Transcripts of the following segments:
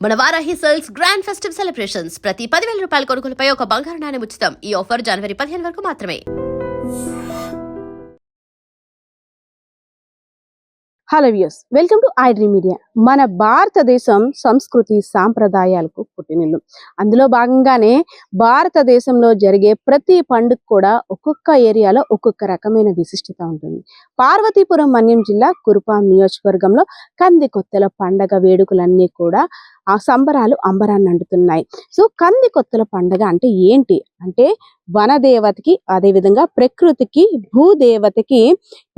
మన Varahi sales grand festive celebrations ప్రతి 10,000 రూపాయల కొనుగోలుపై ఒక బంగారు నాణెం ఉచితం. ఈ ఆఫర్ జనవరి 15 వరకు మాత్రమే. Hello views, welcome to iDream media. మన భారతదేశం సంస్కృతి సాంప్రదాయాలకు పుట్టినిల్లు. అందులో భాగంగానే భారతదేశంలో జరిగే ప్రతి పండుగ కూడా ఒక్కొక్క ఏరియాలో ఒక్కొక్క రకమైన విశిష్టత ఉంటుంది. పార్వతీపురం మన్యం జిల్లా కురుపాం నియోజకవర్గంలో కందికొత్తల పండగ వేడుకలన్నీ కూడా ఆ సంబరాలు అంబరాన్ని అంటున్నాయి. సో కందికొత్తల పండగ అంటే ఏంటి అంటే, వనదేవతకి అదేవిధంగా ప్రకృతికి భూదేవతకి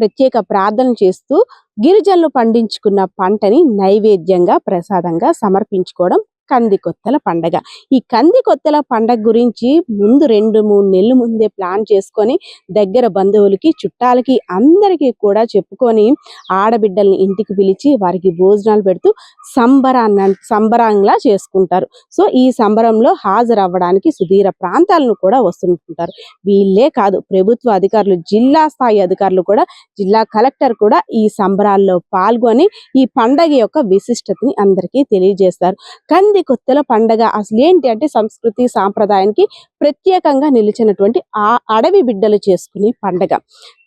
ప్రత్యేక ప్రార్థన చేస్తూ గిరిజనులు పండించుకున్న పంటని నైవేద్యంగా ప్రసాదంగా సమర్పించుకోవడం కందికొత్తల పండగ. ఈ కందికొత్తల పండగ గురించి ముందు 2-3 నెలల ముందే ప్లాన్ చేసుకొని దగ్గర బంధువులకి చుట్టాలకి అందరికీ కూడా చెప్పుకొని ఆడబిడ్డల్ని ఇంటికి పిలిచి వారికి భోజనాలు పెడుతూ సంబరంగా చేసుకుంటారు. సో ఈ సంబరంలో హాజరవ్వడానికి సుదూర ప్రాంతాలను కూడా వస్తుంటారు. వీళ్ళే కాదు, ప్రభుత్వ అధికారులు, జిల్లా స్థాయి అధికారులు కూడా, జిల్లా కలెక్టర్ కూడా ఈ సంబరాల్లో పాల్గొని ఈ పండగ యొక్క విశిష్టతని అందరికీ తెలియజేస్తారు. కందికొత్తల పండగ అసలు ఏంటి అంటే, సంస్కృతి సాంప్రదాయానికి ప్రత్యేకంగా నిలిచినటువంటి ఆ అడవి బిడ్డలు చేసుకునే పండగ.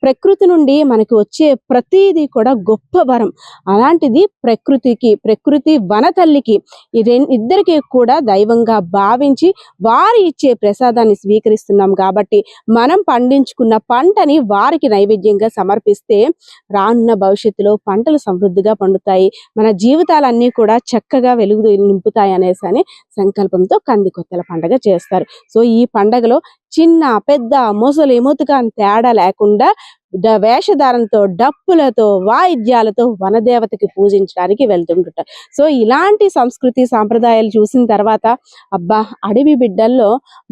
ప్రకృతి నుండి మనకి వచ్చే ప్రతిదీ కూడా గొప్ప వరం. అలాంటిది ప్రకృతి వనతల్లికి ఇద్దరికి కూడా దైవంగా భావించి వారి ఇచ్చే ప్రసాదాన్ని స్వీకరిస్తున్నాం కాబట్టి మనం పండించుకున్న పంటని వారికి నైవేద్యంగా సమర్పిస్తే రానున్న భవిష్యత్తులో పంటలు సమృద్ధిగా పండుతాయి, మన జీవితాలన్నీ కూడా చక్కగా వెలుగు నింపుతాయి అనేసి అని సంకల్పంతో కందికొత్తల పండగ చేస్తారు. సో ఈ పండగలో చిన్న పెద్ద ముసలి ముతుక తేడా లేకుండా వేషధారంతో, డప్పులతో, వాయిద్యాలతో వనదేవతకి పూజించడానికి వెళ్తుంటారు. సో ఇలాంటి సంస్కృతి సాంప్రదాయాలు చూసిన తర్వాత అబ్బా, అడవి బిడ్డల్లో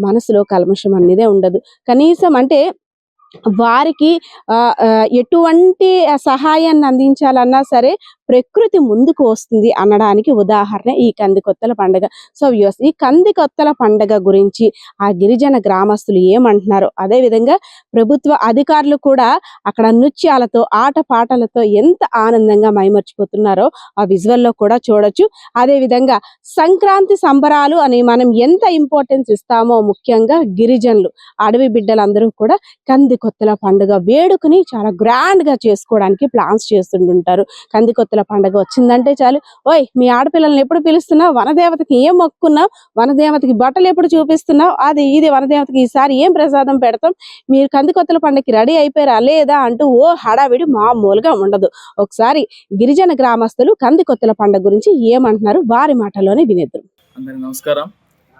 మనసులో కల్మషం అనేదే ఉండదు. కనీసం అంటే వారికి ఎటువంటి సహాయాన్ని అందించాలన్నా సరే ప్రకృతి ముందుకు వస్తుంది అనడానికి ఉదాహరణ ఈ కందికొత్తల పండుగ. సో ఈ కందికొత్తల పండుగ గురించి ఆ గిరిజన గ్రామస్తులు ఏమంటున్నారు, అదేవిధంగా ప్రభుత్వ అధికారులు కూడా అక్కడ నృత్యాలతో, ఆటపాటలతో ఎంత ఆనందంగా మైమర్చిపోతున్నారో ఆ విజువల్లో కూడా చూడొచ్చు. అదేవిధంగా సంక్రాంతి సంబరాలు అని మనం ఎంత ఇంపార్టెన్స్ ఇస్తామో, ముఖ్యంగా గిరిజనులు, అడవి బిడ్డలందరూ కూడా కందికొత్తల పండుగ వేడుకని చాలా గ్రాండ్ గా చేసుకోవడానికి ప్లాన్స్ చేస్తుంటారు. కందికొత్తల పండుగ వచ్చిందంటే చాలు, ఓయ్ మీ ఆడపిల్లల్ని ఎప్పుడు పిలుస్తున్నావు, వనదేవతకి ఏం మొక్కున్నావు, వనదేవతకి బట్టలు ఎప్పుడు చూపిస్తున్నావు, అది ఇది వనదేవతకి ఈసారి ఏం ప్రసాదం పెడతాం, మీరు కందికొత్తల పండుగకి రెడీ అయిపోయారా లేదా అంటూ ఓ హడావిడి మామూలుగా ఉండదు. ఒకసారి గిరిజన గ్రామస్తులు కందికొత్తల పండుగ గురించి ఏమంటున్నారు వారి మాటలోనే వినేద్దాం. అందరికీ నమస్కారం.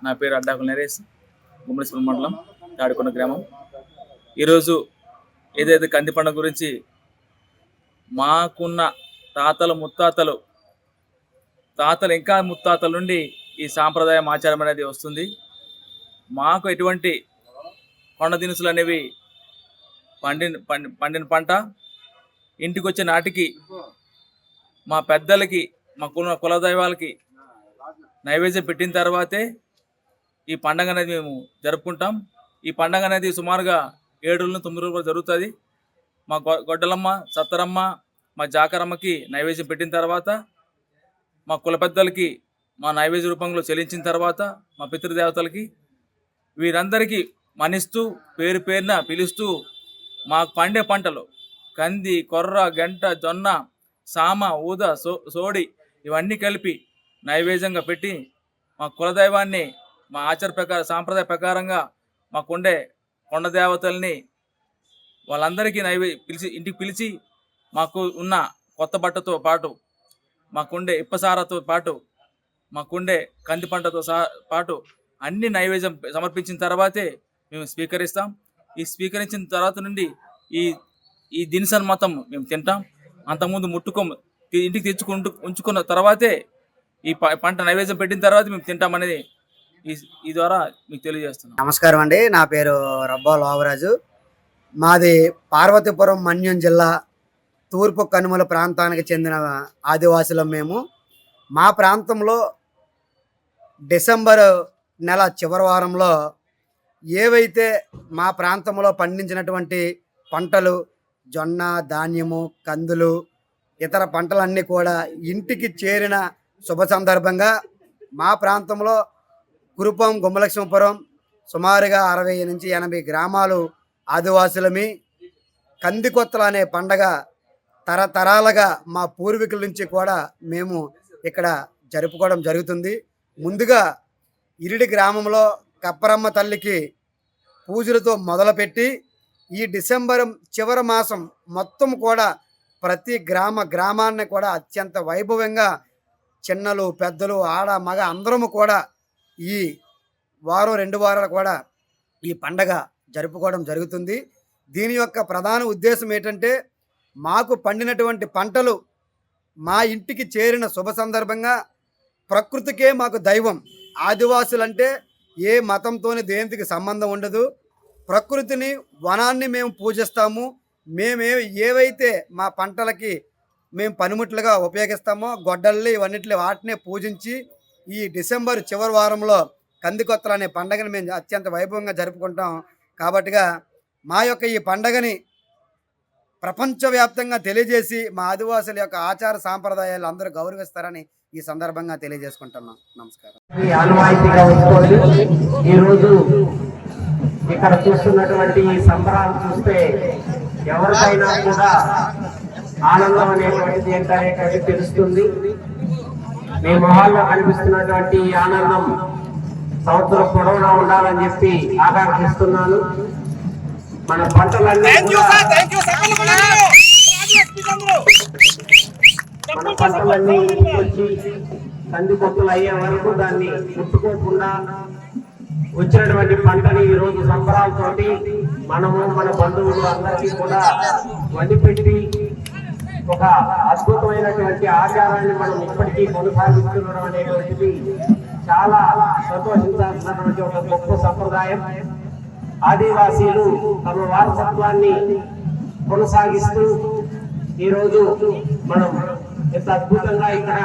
నా పేరు అడ్డాకుల నరేష్, గుమ్మడిస్పూర్ మండలం, తాడికొండ గ్రామం. ఈరోజు ఏదైతే కంది పండుగ గురించి మాకున్న తాతలు ఇంకా ముత్తాతల నుండి ఈ సాంప్రదాయం, ఆచారం అనేది వస్తుంది. మాకు ఎటువంటి కొండ దినుసులు అనేవి పండిన పంట ఇంటికి వచ్చే నాటికి మా పెద్దలకి, మా కులదైవాలకి నైవేద్యం పెట్టిన తర్వాతే ఈ పండగ అనేది మేము జరుపుకుంటాం. ఈ పండగ అనేది సుమారుగా 7-9 రోజులు జరుగుతుంది. మా గొడ్డలమ్మ, సత్తరమ్మ, మా జాకరమ్మకి నైవేద్యం పెట్టిన తర్వాత, మా కుల పెద్దలకి మా నైవేద్య రూపంలో చెల్లించిన తర్వాత, మా పితృదేవతలకి వీరందరికీ మనిస్తూ పేరు పేరున పిలుస్తూ మా పండే పంటలు కంది, కొర్ర, గంట, జొన్న, సామ, ఊద, సోడి ఇవన్నీ కలిపి నైవేద్యంగా పెట్టి మా కులదైవాన్ని, మా సాంప్రదాయ ప్రకారంగా మాకుండే కొండ దేవతల్ని వాళ్ళందరికీ ఇంటికి పిలిచి మాకు ఉన్న కొత్త బట్టతో పాటు, మాకుండే ఇప్పసారతో పాటు, మాకుండే కంది పంటతో పాటు అన్ని నైవేద్యం సమర్పించిన తర్వాతే మేము స్వీకరిస్తాం. ఈ స్వీకరించిన తర్వాత నుండి ఈ దినుసును మొత్తం మేము తింటాం. అంతకుముందు ఇంటికి ఉంచుకున్న తర్వాతే ఈ పంట నైవేద్యం పెట్టిన తర్వాత మేము తింటామనేది ఈ ద్వారా మీకు తెలియజేస్తున్నాం. నమస్కారం అండి, నా పేరు రబ్బా లోవరాజు. మాది పార్వతీపురం మన్యం జిల్లా తూర్పు కనుమల ప్రాంతానికి చెందిన ఆదివాసులం మేము. మా ప్రాంతంలో డిసెంబర్ నెల చివరి వారంలో ఏవైతే మా ప్రాంతంలో పండించినటువంటి పంటలు, జొన్న, ధాన్యము, కందులు, ఇతర పంటలన్నీ కూడా ఇంటికి చేరిన శుభ సందర్భంగా మా ప్రాంతంలో కురుపం, గుమ్మలక్ష్మపురం సుమారుగా 60 నుంచి 80 గ్రామాలు ఆదివాసులమి. కందికొత్తలు అనే పండగ తరతరాలుగా మా పూర్వీకుల నుంచి కూడా మేము ఇక్కడ జరుపుకోవడం జరుగుతుంది. ముందుగా ఇరిడి గ్రామంలో కప్పరమ్మ తల్లికి పూజలతో మొదలుపెట్టి ఈ డిసెంబర్ చివరి మాసం మొత్తం కూడా ప్రతి గ్రామాన్ని కూడా అత్యంత వైభవంగా చిన్నలు, పెద్దలు, ఆడ, మగ అందరము కూడా ఈ వారం 2 వారాలు కూడా ఈ పండగ జరుపుకోవడం జరుగుతుంది. దీని యొక్క ప్రధాన ఉద్దేశం ఏంటంటే మాకు పండినటువంటి పంటలు మా ఇంటికి చేరిన శుభ సందర్భంగా ప్రకృతికే మాకు దైవం. ఆదివాసులంటే ఏ మతంతోని దేనికి సంబంధం ఉండదు. ప్రకృతిని, వనాన్ని మేము పూజిస్తాము. ఏవైతే మా పంటలకి మేము పనిముట్లుగా ఉపయోగిస్తామో గొడ్డల్ని ఇవన్నిటిని వాటినే పూజించి ఈ డిసెంబర్ చివరి వారంలో కందికొత్తలు అనే పండగని మేము అత్యంత వైభవంగా జరుపుకుంటాం. కాబట్టిగా మా యొక్క ఈ పండగని ప్రపంచవ్యాప్తంగా తెలియజేసి మా ఆదివాసుల యొక్క ఆచార సాంప్రదాయాలు అందరూ గౌరవిస్తారని ఈ సందర్భంగా తెలియజేసుకుంటున్నాం. నమస్కారం. ఆనవాయితీగా వస్తుంది. ఈరోజు ఇక్కడ చూస్తున్నటువంటి ఈ సంబరాలు చూస్తే ఎవరికైనా కూడా ఆనందం అనేటువంటిది ఏంటనేటువంటి తెలుస్తుంది. మీ మొహాల్లో కనిపిస్తున్నటువంటి ఈ ఆనందం సంవత్సరం పొడవునా ఉండాలని చెప్పి ఆకాంక్షిస్తున్నాను. మన పంటలన్నీ వచ్చి కందికొత్తలు అయ్యే వరకు దాన్ని ముట్టుకోకుండా వచ్చినటువంటి పంటని ఈ రోజు సంబరాలతోటి మనము మన బంధువులు అందరికీ కూడా వండిపెట్టి ఒక అద్భుతమైనటువంటి ఆచారాన్ని మనం ఇప్పటికీ కొనసాగిస్తుండడం అనేటువంటిది చాలా సంతోషించాల్సినటువంటి ఒక గొప్ప సంప్రదాయం. ఆదివాసీలు తమ వారసత్వాన్ని కొనసాగిస్తూ ఈరోజు మనం ఎంత అద్భుతంగా ఇక్కడ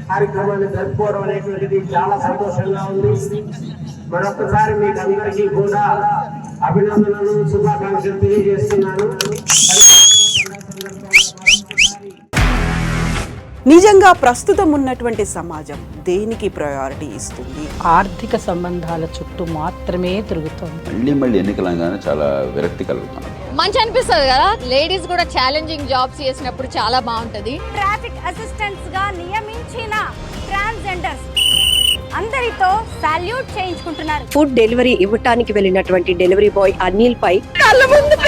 కార్యక్రమాన్ని జరుపుకోవడం అనేటువంటిది చాలా సంతోషంగా ఉంది. మరొకసారి మీకు అందరికీ కూడా అభినందనలు, శుభాకాంక్షలు తెలియజేస్తున్నాను. నిజంగా ప్రస్తుతం ఉన్నటువంటి సమాజం దేనికి ప్రయారిటీ ఇస్తుంది? ఆర్థిక సంబంధాల చుట్టూ మాత్రమే తిరుగుతోంది. మళ్ళీ ఎన్నికలంగానే చాలా విరక్తి కలుగుతున్నాం. మంచి అనిపిస్తుంది కదా, లేడీస్ కూడా ఛాలెంజింగ్ జాబ్స్ చేసినప్పుడు చాలా బాగుంటది. ట్రాఫిక్ అసిస్టెంట్స్ గా నియమించిన ట్రాన్స్జెండర్స్ అందరితో సాల్యూట్ చేయించుకుంటున్నారు. ఫుడ్ డెలివరీ ఇవ్వటానికి వెళ్ళినటువంటి డెలివరీ బాయ్ అనిల్ పై కళ్ళ ముందు